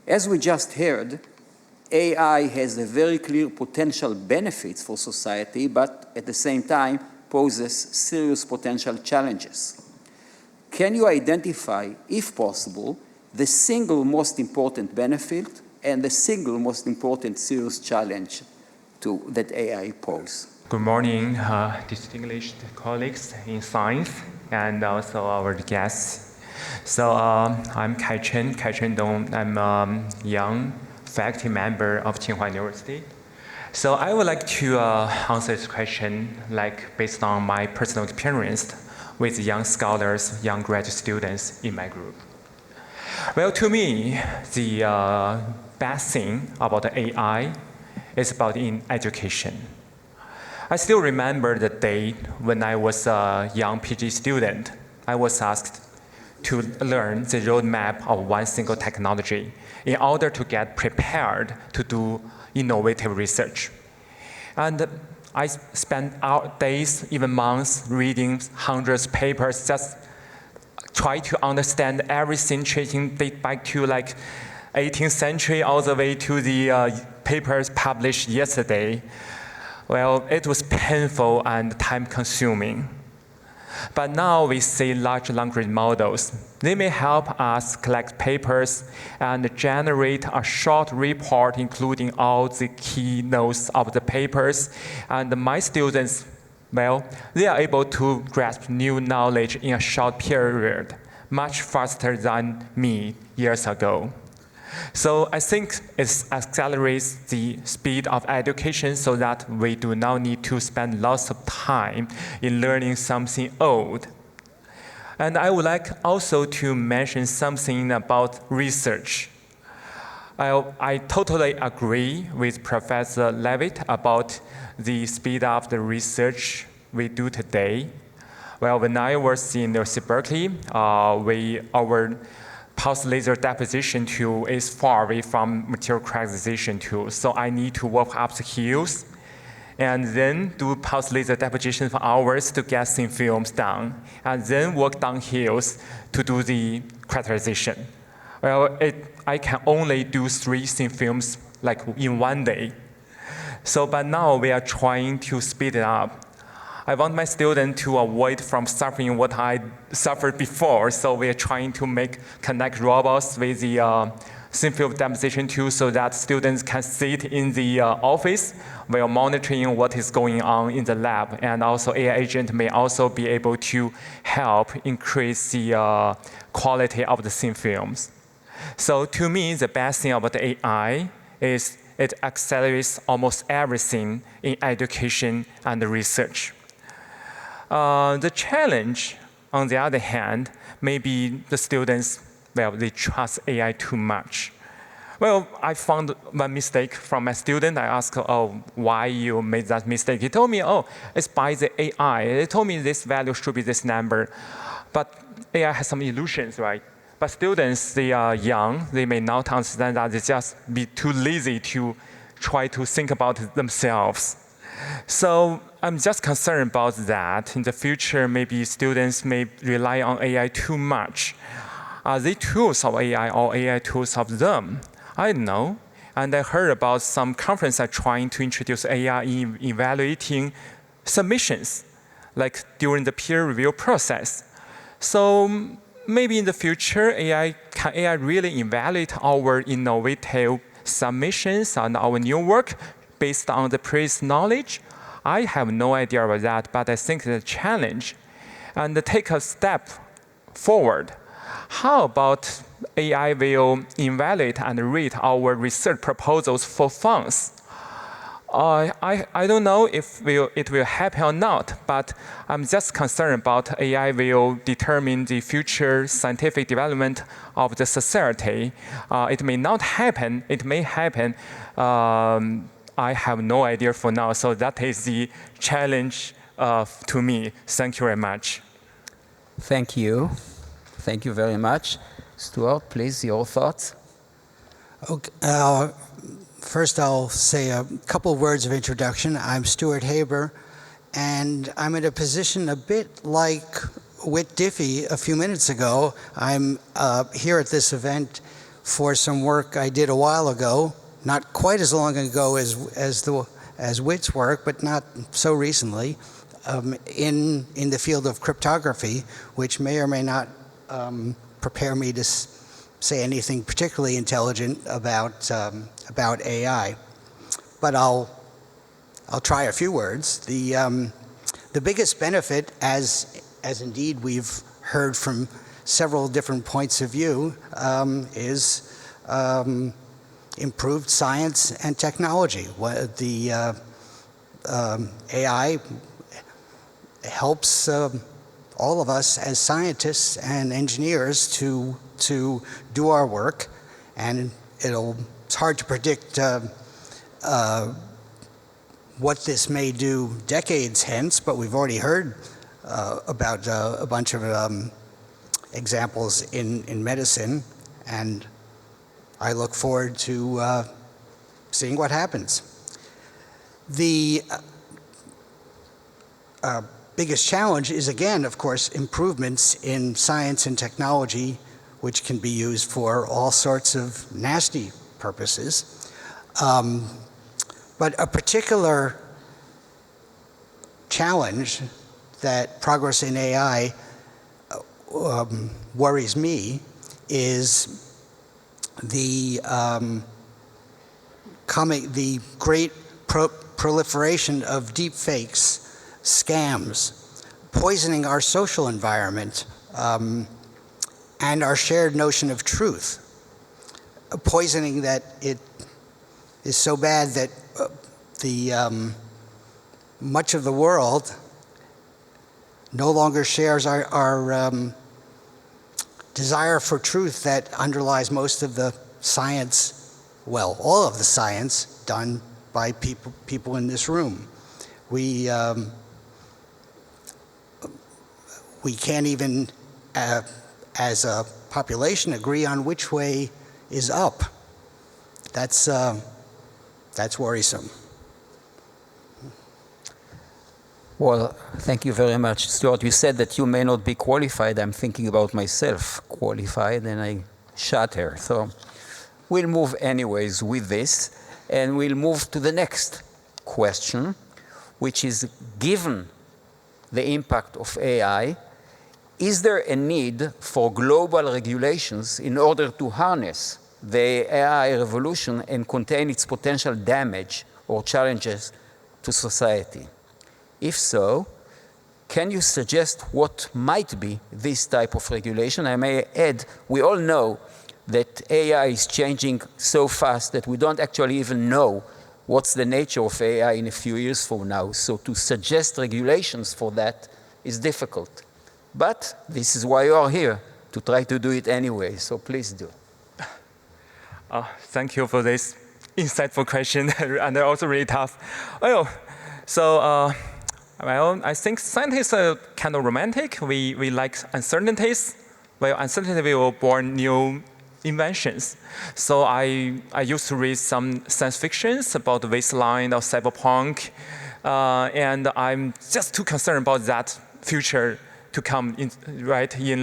As we just heard, AI has a very clear potential benefits for society, but at the same time poses serious potential challenges. Can you identify, if possible, the single most important benefit and the single most important serious challenge that AI poses? Good morning, distinguished colleagues in science and also our guests. So I'm Kai Chen Dong. I'm a young faculty member of Tsinghua University. So I would like to answer this question based on my personal experience with young scholars, young graduate students in my group. Well, to me, the best thing about AI is about in education. I still remember the day when I was a young PhD student. I was asked to learn the roadmap of one single technology in order to get prepared to do innovative research. And I spent days, even months, reading hundreds of papers, just try to understand everything, tracing date back to 18th century all the way to the papers published yesterday. Well, it was painful and time-consuming. But now we see large language models. They may help us collect papers and generate a short report including all the keynotes of the papers. And my students, well, they are able to grasp new knowledge in a short period, much faster than me years ago. So I think it accelerates the speed of education so that we do not need to spend lots of time in learning something old. And I would like also to mention something about research. I totally agree with Professor Levitt about the speed of the research we do today. Well, when I was in UC Berkeley, our pulse laser deposition tool is far away from material characterization tool, so I need to walk up the hills and then do pulse laser deposition for hours to get thin films done, and then walk down hills to do the characterization. Well, I can only do 3 thin films in one day. So, but now we are trying to speed it up. I want my students to avoid from suffering what I suffered before, so we are trying to connect robots with the thin film deposition tool so that students can sit in the office while monitoring what is going on in the lab. And also AI agent may also be able to help increase the quality of the thin films. So to me, the best thing about the AI is it accelerates almost everything in education and research. The challenge, on the other hand, may be the students, well, they trust AI too much. Well, I found one mistake from my student. I asked, why you made that mistake? He told me, it's by the AI. They told me this value should be this number. But AI has some illusions, right? But students, they are young. They may not understand that. They just be too lazy to try to think about it themselves. So I'm just concerned about that. In the future, maybe students may rely on AI too much. Are they tools of AI or AI tools of them? I don't know. And I heard about some conferences are trying to introduce AI in evaluating submissions, like during the peer review process. So maybe in the future, can AI really evaluate our innovative submissions and our new work based on the previous knowledge? I have no idea about that, but I think it's a challenge. And to take a step forward, how about AI will evaluate and rate our research proposals for funds? I don't know if it will happen or not, but I'm just concerned about AI will determine the future scientific development of the society. It may not happen, it may happen. I have no idea for now, so that is the challenge to me. Thank you very much. Thank you. Thank you very much. Stuart, please, your thoughts? Okay, first I'll say a couple words of introduction. I'm Stuart Haber, and I'm in a position a bit like Whit Diffie a few minutes ago. I'm here at this event for some work I did a while ago, not quite as long ago as Whit's work, but not so recently, in the field of cryptography, which may or may not prepare me to say anything particularly intelligent about AI. But I'll try a few words. The biggest benefit, as indeed we've heard from several different points of view, is improved science and technology. The AI helps all of us as scientists and engineers to do our work, and it's hard to predict what this may do decades hence, but we've already heard about a bunch of examples in medicine, and I look forward to seeing what happens. The biggest challenge is, again, of course, improvements in science and technology, which can be used for all sorts of nasty purposes. But a particular challenge that progress in AI worries me is the great proliferation of deep fakes, scams, poisoning our social environment, and our shared notion of truth. A poisoning that it is so bad that much of the world no longer shares our desire for truth that underlies most of the science, well, all of the science done by people in this room. We can't even, as a population, agree on which way is up. That's worrisome. Well, thank you very much, Stuart. You said that you may not be qualified. I'm thinking about myself, qualified, and I shatter. So we'll move anyways with this, and we'll move to the next question, which is, given the impact of AI, is there a need for global regulations in order to harness the AI revolution and contain its potential damage or challenges to society? If so, can you suggest what might be this type of regulation? I may add, we all know that AI is changing so fast that we don't actually even know what's the nature of AI in a few years from now. So to suggest regulations for that is difficult. But this is why you are here, to try to do it anyway. So please do. Thank you for this insightful question, and they're also really tough. Well, so I think scientists are kind of romantic. We like uncertainties. Well, uncertainty will born new inventions. So I used to read some science fictions about the wasteland or cyberpunk, and I'm just too concerned about that future to come in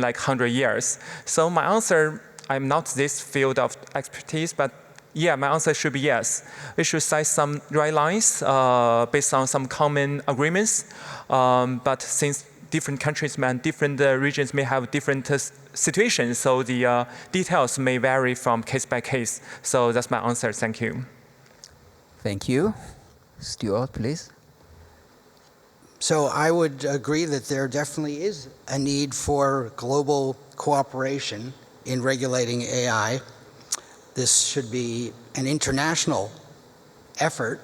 like 100 years. So my answer, I'm not this field of expertise, but yeah, my answer should be yes. We should set some right lines based on some common agreements. But since different countries and different regions may have different situations, so the details may vary from case by case. So that's my answer. Thank you. Thank you. Stuart, please. So I would agree that there definitely is a need for global cooperation in regulating AI. This should be an international effort.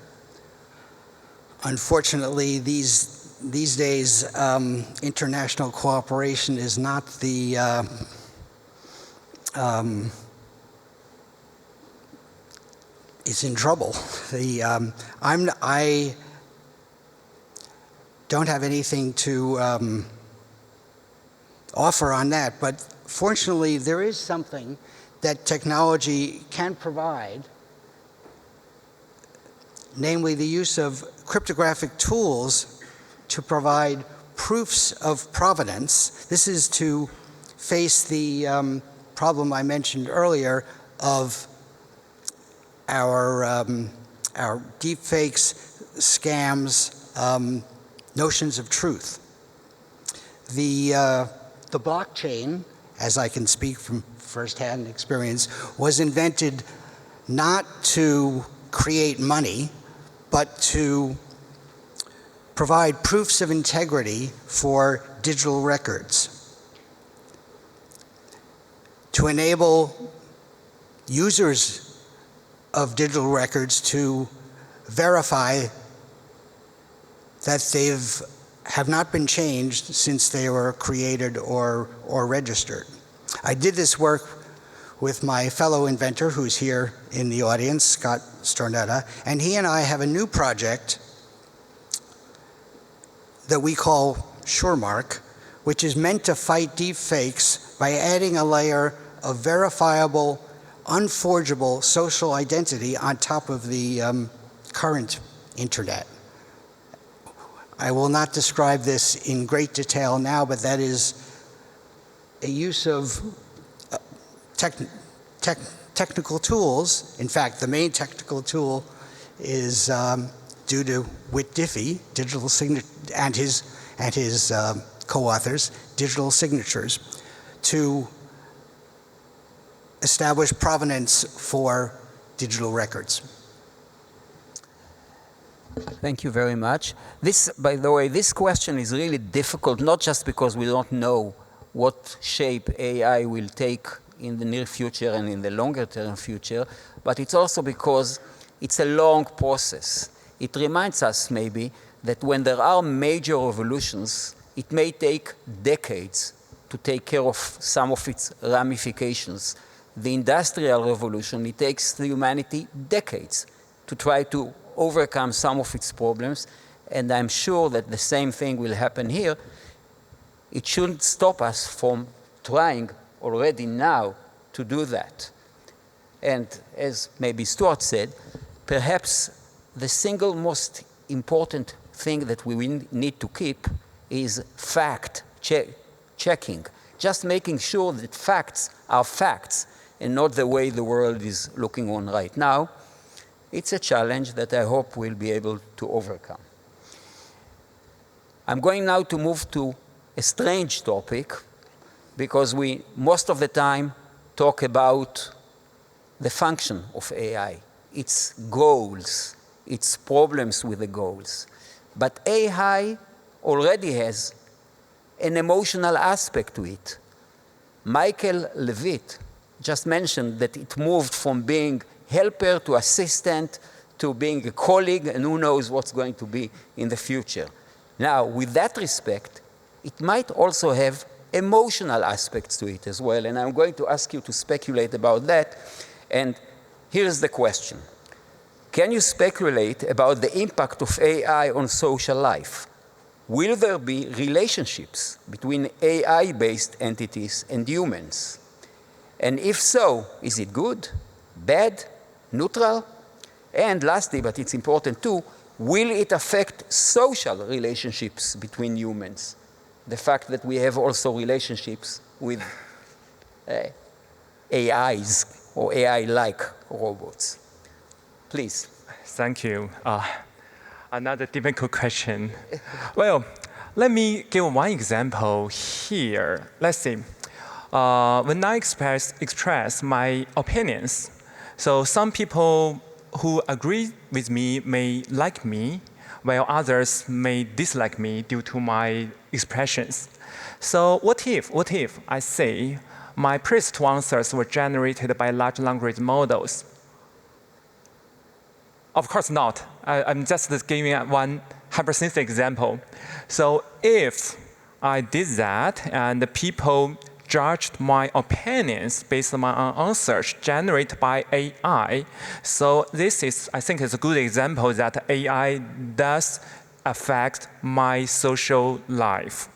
Unfortunately, these days, international cooperation is not the it's in trouble. I don't have anything to offer on that, but fortunately, there is something that technology can provide, namely the use of cryptographic tools to provide proofs of provenance. This is to face the problem I mentioned earlier of our deepfakes, scams, notions of truth. The blockchain, as I can speak from firsthand experience, was invented not to create money, but to provide proofs of integrity for digital records, to enable users of digital records to verify that they have not been changed since they were created or registered. I did this work with my fellow inventor, who's here in the audience, Scott Stornetta, and he and I have a new project that we call SureMark, which is meant to fight deepfakes by adding a layer of verifiable, unforgeable social identity on top of the current internet. I will not describe this in great detail now, but that is a use of technical tools. In fact, the main technical tool is due to Whit Diffie, digital signature, and his co-authors, digital signatures, to establish provenance for digital records. Thank you very much. This, by the way, this question is really difficult, not just because we don't know what shape AI will take in the near future and in the longer term future, but it's also because it's a long process. It reminds us maybe that when there are major revolutions, it may take decades to take care of some of its ramifications. The Industrial Revolution, it takes the humanity decades to try to overcome some of its problems, and I'm sure that the same thing will happen here. It shouldn't stop us from trying already now to do that. And as maybe Stuart said, perhaps the single most important thing that we need to keep is fact-checking, just making sure that facts are facts and not the way the world is looking on right now. It's a challenge that I hope we'll be able to overcome. I'm going now to move to a strange topic, because we most of the time talk about the function of AI, its goals, its problems with the goals. But AI already has an emotional aspect to it. Michael Levitt just mentioned that it moved from being helper to assistant to being a colleague, and who knows what's going to be in the future. Now, with that respect, it might also have emotional aspects to it as well, and I'm going to ask you to speculate about that. And here's the question. Can you speculate about the impact of AI on social life? Will there be relationships between AI-based entities and humans? And if so, is it good, bad, neutral? And lastly, but it's important too, will it affect social relationships between humans? The fact that we have also relationships with AIs or AI-like robots. Please. Thank you. Another difficult question. Well, let me give one example here. Let's see. When I express my opinions, so some people who agree with me may like me, while others may dislike me due to my expressions. So what if I say my previous two answers were generated by large language models? Of course not. I'm just giving one hypothetical example. So if I did that and the people judged my opinions based on my answers generated by AI, so this is, I think, is a good example that AI does affect my social life.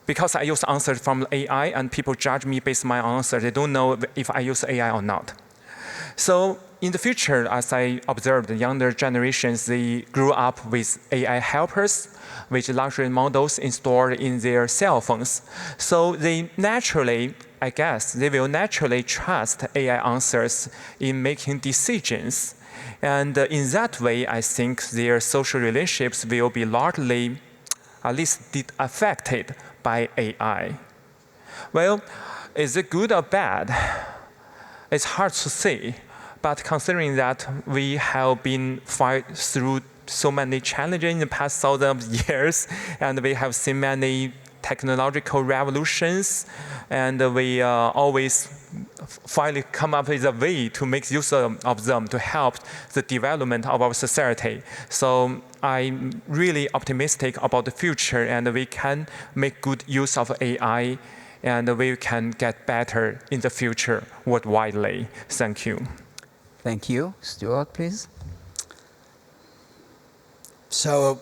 Because I use answers from AI and people judge me based on my answer, they don't know if I use AI or not. So in the future, as I observed, the younger generations, they grew up with AI helpers, with language models installed in their cell phones. So they naturally, I guess, they will naturally trust AI answers in making decisions. And in that way, I think their social relationships will be largely, at least, affected by AI. Well, is it good or bad? It's hard to say. But considering that we have been fight through so many challenges in the past thousands of years, and we have seen many technological revolutions, and we always finally come up with a way to make use of them to help the development of our society. So I'm really optimistic about the future, and we can make good use of AI, and we can get better in the future worldwide. Thank you. Thank you. Stuart, please. So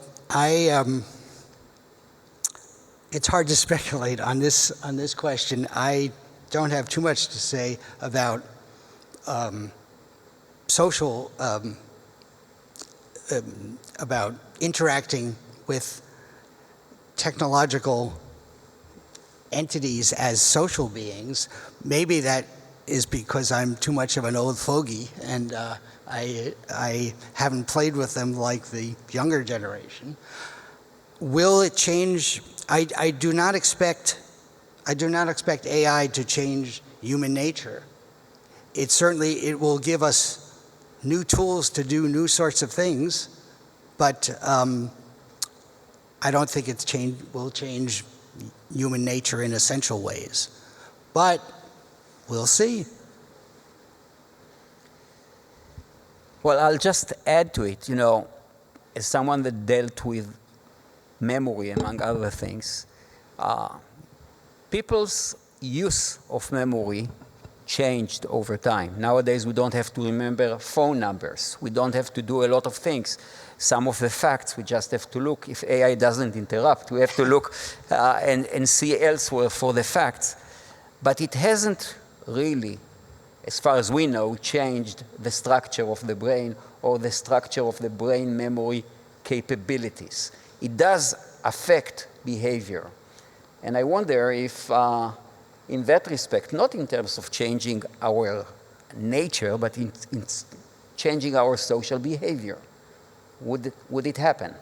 it's hard to speculate on this question. I don't have too much to say about social, about interacting with technological entities as social beings. Maybe that is because I'm too much of an old fogey, and I haven't played with them like the younger generation. Will it change? I do not expect AI to change human nature. It will give us new tools to do new sorts of things, but I don't think will change human nature in essential ways. But we'll see. Well, I'll just add to it, as someone that dealt with memory, among other things, people's use of memory changed over time. Nowadays, we don't have to remember phone numbers. We don't have to do a lot of things. Some of the facts, we just have to look. If AI doesn't interrupt, we have to look and see elsewhere for the facts. But it hasn't really, as far as we know, changed the structure of the brain or the structure of the brain memory capabilities. It does affect behavior. And I wonder if, in that respect, not in terms of changing our nature, but in changing our social behavior, would it happen?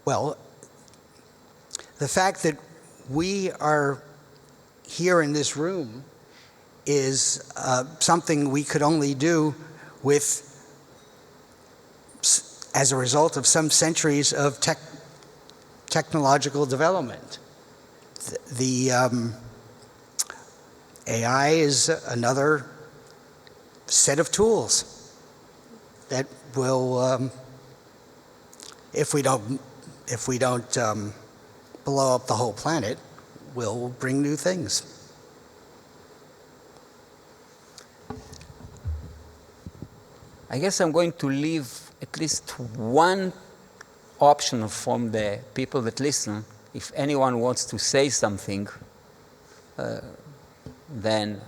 Well, the fact that we are here in this room is something we could only do as a result of some centuries of technological development. The AI is another set of tools that will, if we don't blow up the whole planet, will bring new things. I guess I'm going to leave at least one option from the people that listen. If anyone wants to say something, then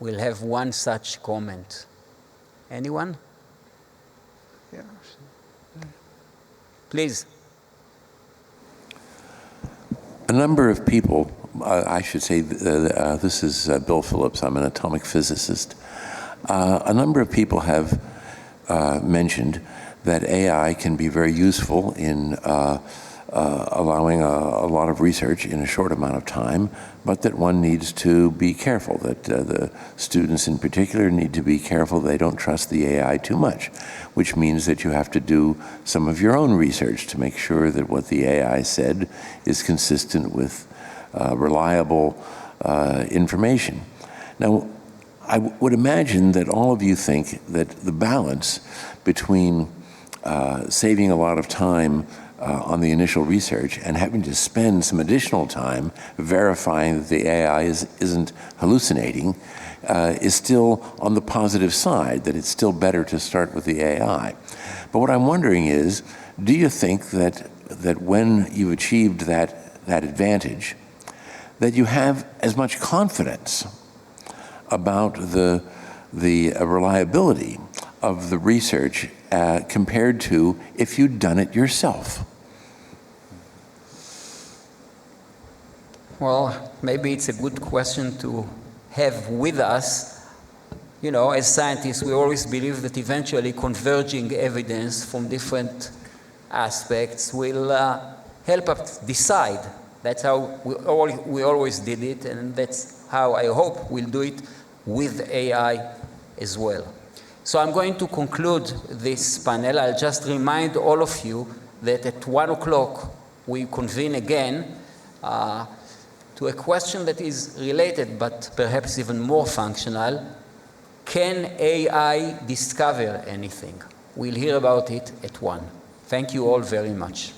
we'll have one such comment. Anyone? Yeah. Please. A number of people, I should say, this is Bill Phillips, I'm an atomic physicist. A number of people have mentioned that AI can be very useful in allowing a lot of research in a short amount of time, but that one needs to be careful, that the students in particular need to be careful they don't trust the AI too much, which means that you have to do some of your own research to make sure that what the AI said is consistent with reliable information. Now, I would imagine that all of you think that the balance between saving a lot of time on the initial research and having to spend some additional time verifying that the AI isn't hallucinating is still on the positive side, that it's still better to start with the AI. But what I'm wondering is, do you think that when you've achieved that advantage, that you have as much confidence about the reliability of the research compared to if you'd done it yourself? Well, maybe it's a good question to have with us. You know, as scientists, we always believe that eventually converging evidence from different aspects will help us decide. That's how we always did it, and that's how I hope we'll do it with AI as well. So I'm going to conclude this panel. I'll just remind all of you that at 1 o'clock we convene again to a question that is related but perhaps even more functional. Can AI discover anything? We'll hear about it at 1. Thank you all very much.